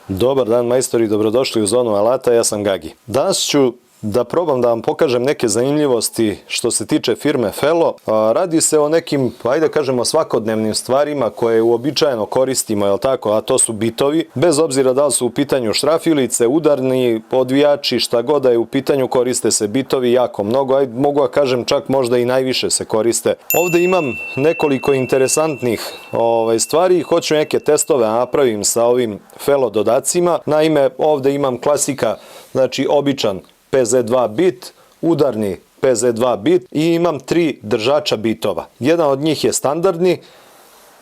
Dobar dan majstori, dobrodošli u Zonu alata, ja sam Gagi. Danas ću da probam da vam pokažem neke zanimljivosti što se tiče firme Fello. Radi se o nekim, ajde kažemo, svakodnevnim stvarima koje uobičajeno koristimo, jel tako, a to su bitovi. Bez obzira da li su u pitanju šrafilice, udarni, odvijači, šta god da je u pitanju, koriste se bitovi jako mnogo, ajde mogu da kažem čak možda i najviše se koriste. Ovde imam nekoliko interesantnih stvari, hoću neke testove napravim sa ovim Fello dodacima. Naime, ovde imam klasika, znači običan PZ2 bit, udarni PZ2 bit i imam 3 držača bitova. Jedan od njih je standardni,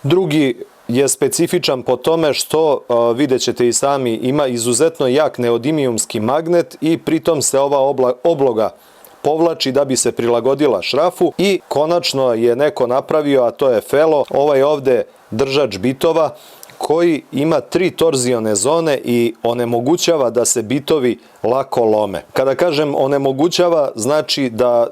drugi je specifičan po tome što, vidjet ćete i sami, ima izuzetno jak neodimijumski magnet i pritom se ova obloga povlači da bi se prilagodila šrafu i konačno je neko napravio, a to je Fello, ovaj ovde držač bitova koji ima 3 torzione zone i onemogućava da se bitovi lako lome. Kada kažem onemogućava, znači da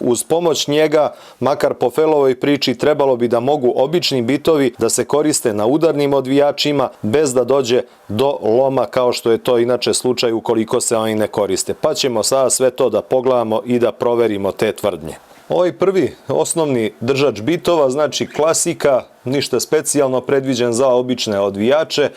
uz pomoć njega, makar po Fellovoj priči, trebalo bi da mogu obični bitovi da se koriste na udarnim odvijačima bez da dođe do loma kao što je to inače slučaj ukoliko se oni ne koriste. Pa ćemo sada sve to da pogledamo i da proverimo te tvrdnje. Ovaj prvi osnovni držač bitova, znači klasika, ništa specijalno, predviđen za obične odvijače,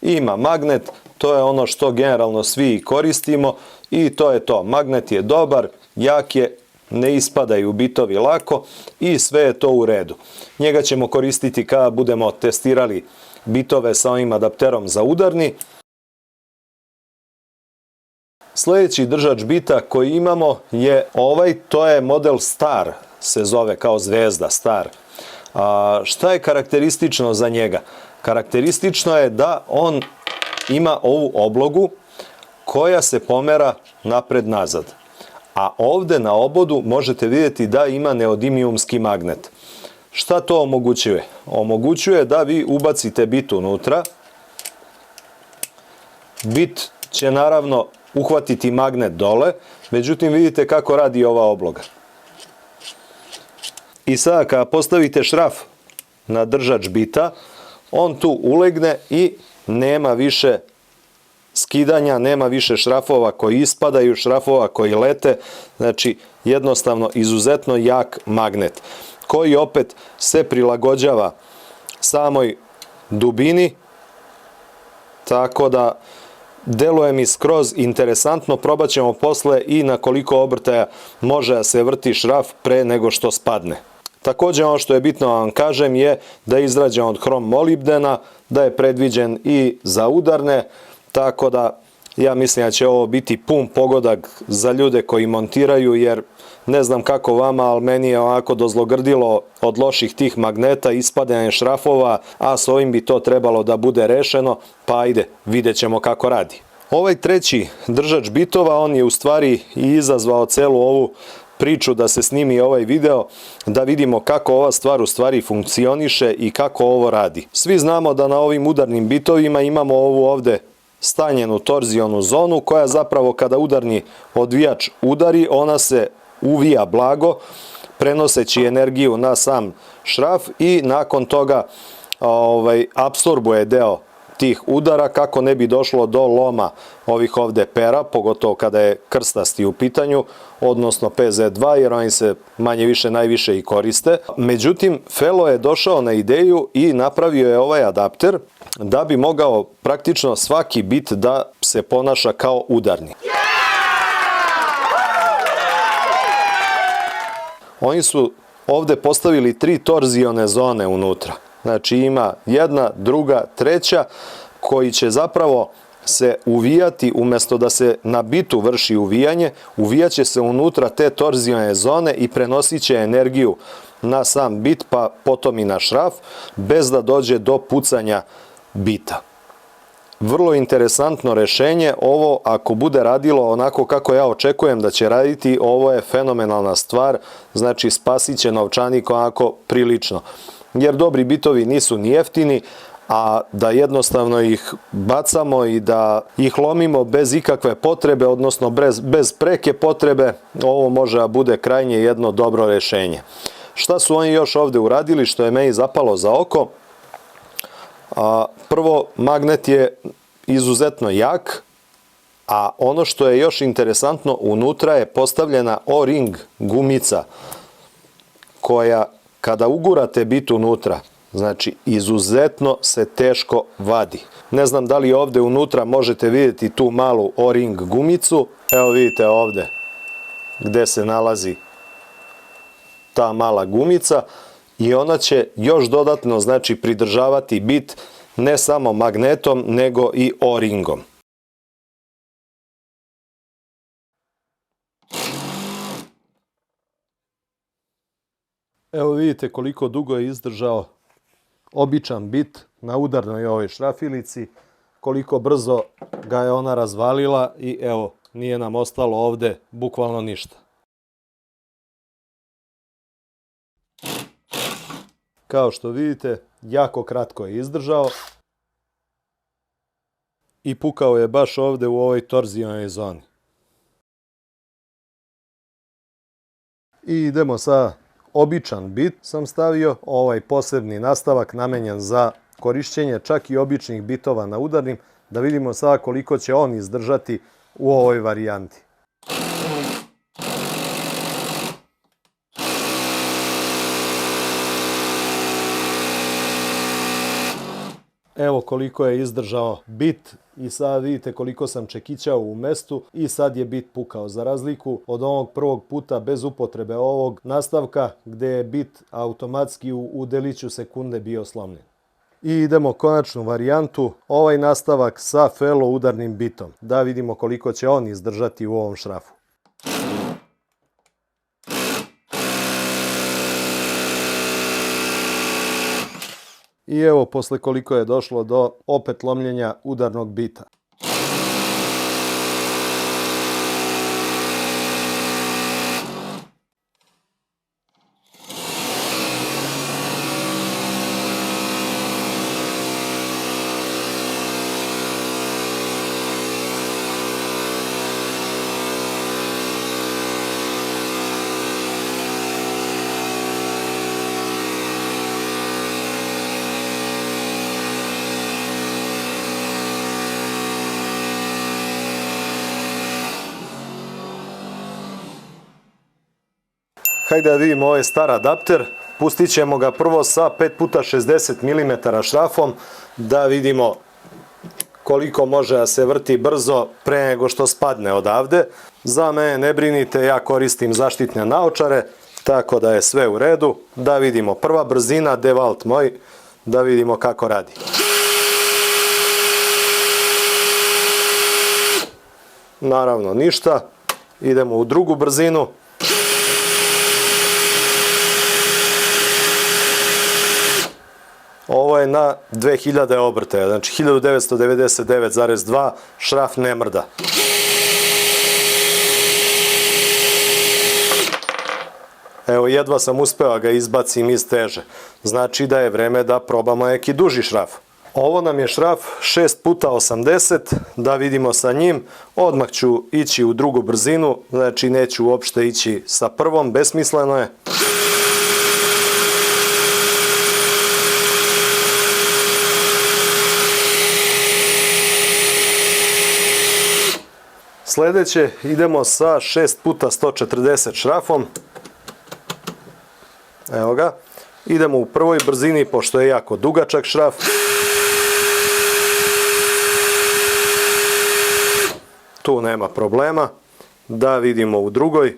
ima magnet, to je ono što generalno svi koristimo i to je to. Magnet je dobar, jak je, ne ispadaju bitovi lako i sve je to u redu. Njega ćemo koristiti kada budemo testirali bitove sa ovim adapterom za udarni. Sljedeći držač bita koji imamo je ovaj, to je model Star, se zove kao zvezda, Star. Šta je karakteristično za njega? Karakteristično je da on ima ovu oblogu koja se pomera napred-nazad. A ovde na obodu možete vidjeti da ima neodimijumski magnet. Šta to omogućuje? Omogućuje da vi ubacite bit unutra. Bit će naravno uhvatiti magnet dole, međutim vidite kako radi ova obloga. I sada kada postavite šraf na držač bita, on tu ulegne i nema više skidanja, nema više šrafova koji ispadaju, šrafova koji lete, znači jednostavno izuzetno jak magnet, koji opet se prilagođava samoj dubini, tako da deluje mi skroz interesantno. Probat ćemo posle i na koliko obrtaja može da se vrti šraf pre nego što spadne. Također ono što je bitno da vam kažem je da je izrađen od hrom molibdena, da je predviđen i za udarne, tako da ja mislim da će ovo biti pun pogodak za ljude koji montiraju, jer ne znam kako vama, ali meni je ovako dozlogrdilo od loših tih magneta, ispadanje šrafova, a s ovim bi to trebalo da bude rešeno, pa ajde, vidjet ćemo kako radi. Ovaj treći držač bitova, on je u stvari i izazvao celu ovu priču da se snimi ovaj video, da vidimo kako ova stvar u stvari funkcioniše i kako ovo radi. Svi znamo da na ovim udarnim bitovima imamo ovu ovde stanjenu torzionu zonu koja zapravo kada udarni odvijač udari, ona se uvija blago prenoseći energiju na sam šraf i nakon toga apsorbuje deo tih udara kako ne bi došlo do loma ovih ovde pera, pogotovo kada je krstasti u pitanju, odnosno PZ2, jer oni se manje više najviše i koriste. Međutim, Fello je došao na ideju i napravio je ovaj adapter da bi mogao praktično svaki bit da se ponaša kao udarni. Oni su ovde postavili 3 torzione zone unutra. Znači ima jedna, druga, treća, koji će zapravo se uvijati, umjesto da se na bitu vrši uvijanje, uvijat će se unutra te torzione zone i prenosit će energiju na sam bit, pa potom i na šraf, bez da dođe do pucanja bita. Vrlo interesantno rešenje. Ovo ako bude radilo onako kako ja očekujem da će raditi, ovo je fenomenalna stvar, znači spasit će novčanik onako prilično. Jer dobri bitovi nisu ni jeftini, a da jednostavno ih bacamo i da ih lomimo bez ikakve potrebe, odnosno bez preke potrebe, ovo može da bude krajnje jedno dobro rešenje. Šta su oni još ovde uradili što je meni zapalo za oko? Prvo, magnet je izuzetno jak, a ono što je još interesantno, unutra je postavljena O-ring gumica koja kada ugurate bit unutra, znači izuzetno se teško vadi. Ne znam da li ovdje unutra možete vidjeti tu malu O-ring gumicu. Evo vidite ovdje gdje se nalazi ta mala gumica i ona će još dodatno znači pridržavati bit ne samo magnetom nego i O-ringom. Evo vidite koliko dugo je izdržao običan bit na udarnoj ovoj šrafilici, koliko brzo ga je ona razvalila i evo nije nam ostalo ovdje bukvalno ništa. Kao što vidite, jako kratko je izdržao i pukao je baš ovdje u ovoj torzijnoj zoni. I idemo sa običan bit sam stavio, ovaj posebni nastavak namenjen za korišćenje čak i običnih bitova na udarnim, da vidimo sada koliko će on izdržati u ovoj varijanti. Evo koliko je izdržao bit i sad vidite koliko sam čekićao u mestu i sad je bit pukao. Za razliku od ovog prvog puta bez upotrebe ovog nastavka gdje je bit automatski u deliću sekunde bio slomljen. I idemo konačnu varijantu, ovaj nastavak sa felo udarnim bitom. Da vidimo koliko će on izdržati u ovom šrafu. I evo posle koliko je došlo do opet lomljenja udarnog bita. Hajde da vidimo ovaj star adapter. Pustit ćemo ga prvo sa 5x60 mm šrafom da vidimo koliko može da se vrti brzo pre nego što spadne odavde. Za mene ne brinite, ja koristim zaštitne naočare, tako da je sve u redu. Da vidimo prva brzina, Dewalt moj, da vidimo kako radi. Naravno ništa. Idemo u drugu brzinu. Ovo je na 2000 obrtaja, znači 1999,2, šraf ne mrda. Evo, jedva sam uspeo ga izbacim iz teže. Znači da je vreme da probamo neki duži šraf. Ovo nam je šraf 6x80, da vidimo sa njim. Odmah ću ići u drugu brzinu, znači neću uopšte ići sa prvom, besmisleno je. Sljedeće idemo sa 6x140 šrafom. Evo ga. Idemo u prvoj brzini pošto je jako dugačak šraf. Tu nema problema. Da vidimo u drugoj.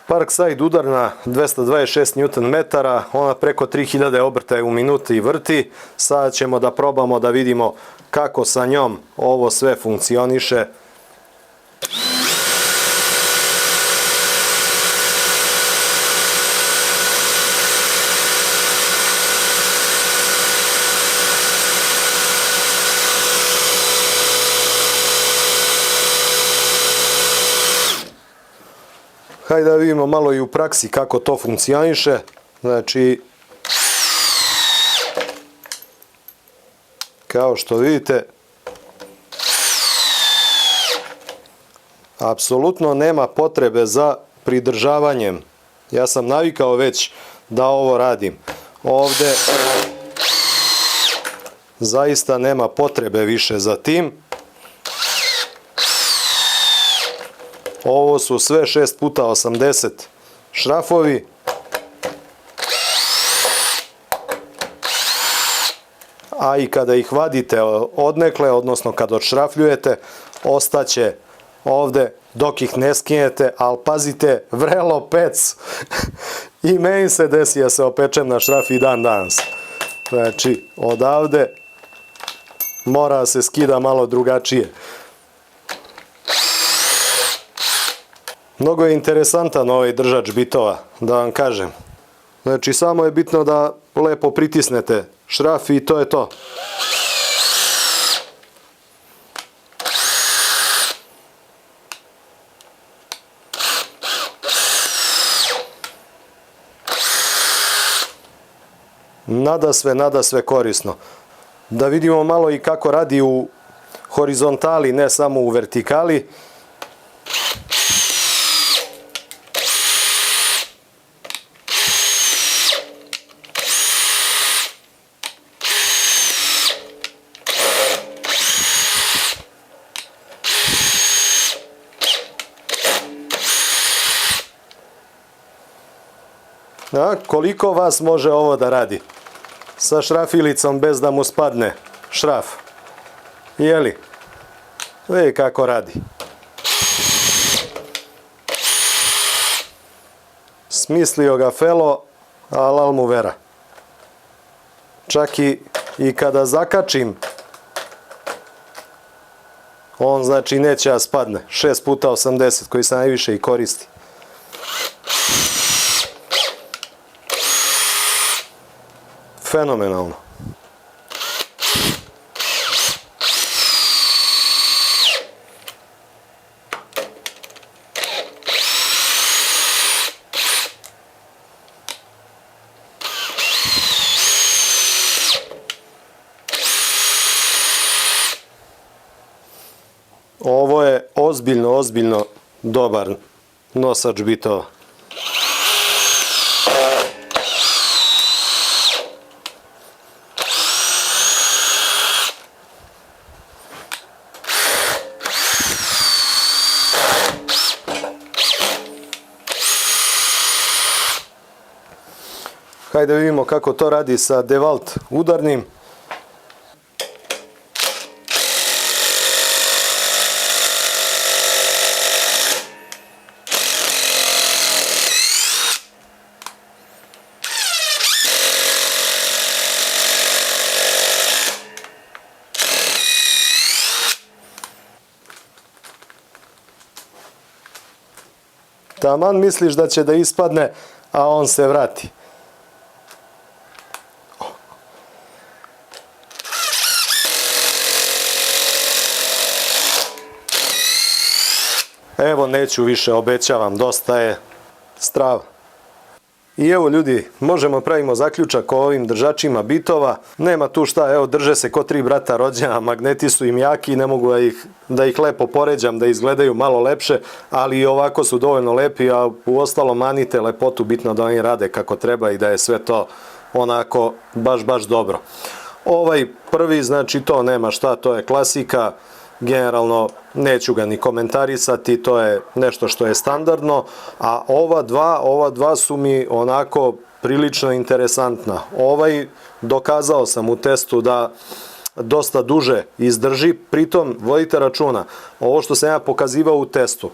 Parkside udarna 226 Nm, ona preko 3000 obrtaja u minuti vrti. Sada ćemo da probamo da vidimo kako sa njom ovo sve funkcioniše. Hajde da vidimo malo i u praksi kako to funkcioniše. Znači, kao što vidite, apsolutno nema potrebe za pridržavanjem. Ja sam navikao već da ovo radim. Ovde zaista nema potrebe više za tim. Ovo su sve 6x80 šrafovi. A i kada ih vadite odnekle, odnosno kad odšrafljujete, ostaće ovde dok ih ne skinete, ali pazite, vrelo pec. I meni se desi da se opečem na šraf i dan danas. Znači, odavde mora se skida malo drugačije. Mnogo je interesantan ovaj držač bitova, da vam kažem. Znači, samo je bitno da lepo pritisnete šraf i to je to. Nadasve korisno. Da vidimo malo i kako radi u horizontali, ne samo u vertikali. A koliko vas može ovo da radi? Sa šrafilicom bez da mu spadne šraf. Jeli? Vidi kako radi. Smislio ga Felo, alal mu vera. Čak i kada zakačim, on znači neće da spadne. 6x80 koji se najviše i koristi. Fenomenalno. Ovo je ozbiljno dobar nosač bitova. Hajde vidimo kako to radi sa DeWalt udarnim. Taman misliš da će da ispadne, a on se vrati. Evo, neću više, obećavam, dosta je strava. I evo ljudi, možemo pravimo zaključak o ovim držačima bitova. Nema tu šta, evo drže se ko tri brata rođena, magneti su im jaki, ne mogu da ih lepo poređam, da izgledaju malo lepše, ali i ovako su dovoljno lepi, a u ostalo manite lepotu, bitno da oni rade kako treba i da je sve to onako baš dobro. Ovaj prvi, znači to nema šta, to je klasika. Generalno neću ga ni komentarisati, to je nešto što je standardno, a ova dva su mi onako prilično interesantna. Ovaj dokazao sam u testu da dosta duže izdrži, pritom vodite računa, ovo što sam ja pokazivao u testu,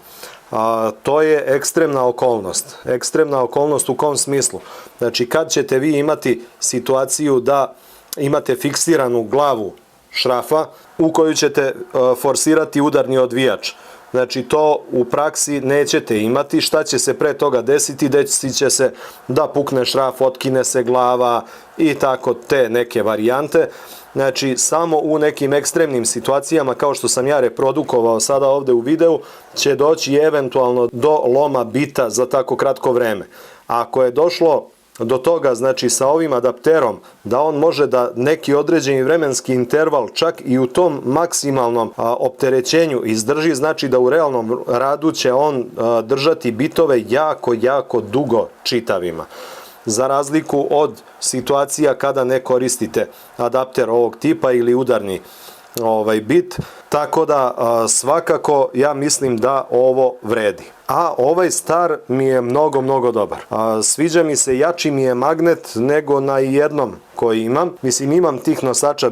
to je ekstremna okolnost u kom smislu? Znači kad ćete vi imati situaciju da imate fiksiranu glavu šrafa u koju ćete forsirati udarni odvijač. Znači to u praksi nećete imati. Šta će se pre toga desiti? Desit će se da pukne šraf, otkine se glava i tako te neke varijante. Znači samo u nekim ekstremnim situacijama kao što sam ja reprodukovao sada ovde u videu će doći eventualno do loma bita za tako kratko vreme. Ako je došlo do toga, znači sa ovim adapterom, da on može da neki određeni vremenski interval čak i u tom maksimalnom opterećenju izdrži, znači da u realnom radu će on držati bitove jako dugo čitavima. Za razliku od situacija kada ne koristite adapter ovog tipa ili udarni bit, tako da svakako ja mislim da ovo vredi. A ovaj star mi je mnogo dobar. Sviđa mi se, jači mi je magnet nego na jednom koji imam. Mislim, imam tih nosača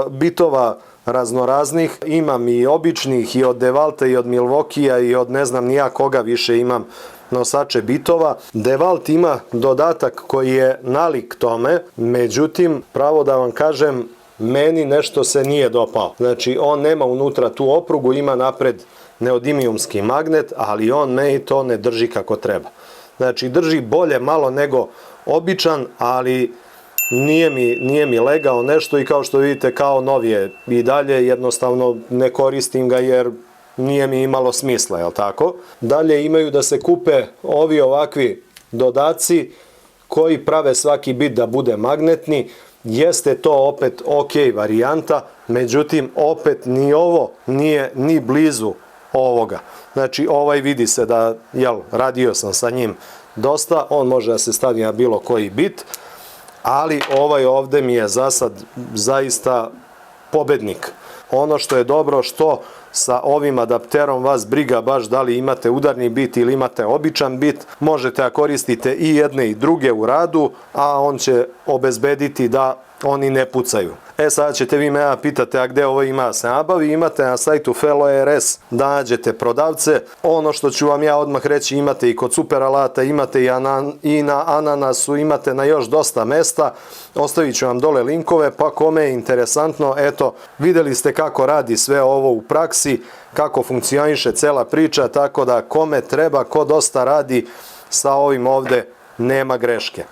bitova raznoraznih, imam i običnih i od DeWalta i od Milwaukeea i od ne znam ni ja koga više imam nosače bitova. DeWalt ima dodatak koji je nalik tome, međutim, pravo da vam kažem, meni nešto se nije dopao. Znači, on nema unutra tu oprugu, ima napred neodimijumski magnet, ali on meni to ne drži kako treba. Znači, drži bolje malo nego običan, ali nije mi legao nešto i kao što vidite, kao novije i dalje, jednostavno ne koristim ga jer nije mi imalo smisla, jel tako? Dalje imaju da se kupe ovi ovakvi dodaci koji prave svaki bit da bude magnetni. Jeste to opet ok varijanta, međutim opet ni ovo nije ni blizu ovoga. Znači vidi se da, radio sam sa njim dosta, on može da se stavi na bilo koji bit, ali ovaj ovde mi je za sad zaista pobednik. Ono što je dobro, što sa ovim adapterom vas briga baš da li imate udarni bit ili imate običan bit, možete da koristite i jedne i druge u radu, a on će obezbediti da oni ne pucaju. Sada ćete vi me pitate, a gde ovo ima se nabavi? Imate na sajtu Fellow.rs da nađete prodavce. Ono što ću vam ja odmah reći, imate i kod Super Alata, imate i na Ananasu, imate na još dosta mesta. Ostavit ću vam dole linkove, pa kome je interesantno, eto, videli ste kako radi sve ovo u praksi, kako funkcioniše cela priča, tako da kome treba, ko dosta radi sa ovim ovde, nema greške.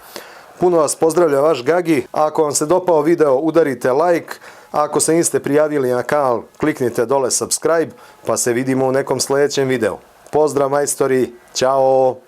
Puno vas pozdravlja vaš Gagi. Ako vam se dopao video, udarite like. Ako se niste prijavili na kanal, kliknite dole subscribe, pa se vidimo u nekom sljedećem videu. Pozdrav majstori, ćao!